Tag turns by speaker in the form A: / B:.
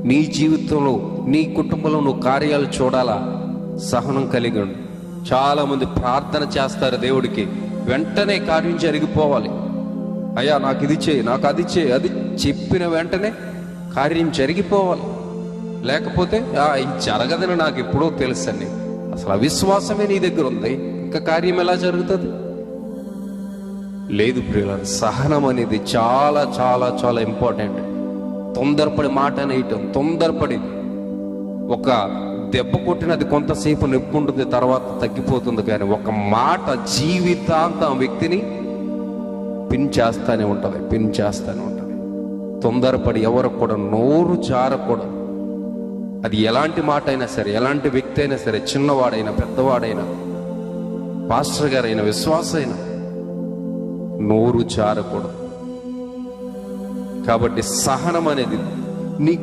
A: నీ జీవితంలో, నీ కుటుంబంలో నువ్వు కార్యాలు చూడాలా, సహనం కలిగి ఉండు. చాలామంది ప్రార్థన చేస్తారు దేవుడికి, వెంటనే కార్యం జరిగిపోవాలి. అయ్యా నాకు ఇది చేయి, నాకు అది చేయి, అది చెప్పిన వెంటనే కార్యం జరిగిపోవాలి. లేకపోతే ఇది జరగదని నాకు ఎప్పుడో తెలుసని, అసలు అవిశ్వాసమే నీ దగ్గర ఉంది, ఇంకా కార్యం ఎలా జరుగుతుంది? లేదు ప్రియులారా, సహనం అనేది చాలా చాలా చాలా ఇంపార్టెంట్. తొందరపడి మాట అనేయటం, తొందరపడి ఒక దెబ్బ కొట్టినది కొంతసేపు నొప్పి ఉంటుంది, తర్వాత తగ్గిపోతుంది. కానీ ఒక మాట జీవితాంతం వ్యక్తిని పిన్ చేస్తానే ఉంటుంది. తొందరపడి ఎవరు కూడా నోరు జారకూడదు. అది ఎలాంటి మాట అయినా సరే, ఎలాంటి వ్యక్తి అయినా సరే, చిన్నవాడైనా పెద్దవాడైనా, పాస్టర్ గారైనా విశ్వాసైనా, నోరు జారకూడదు. కాబట్టి సహనం అనేది నీ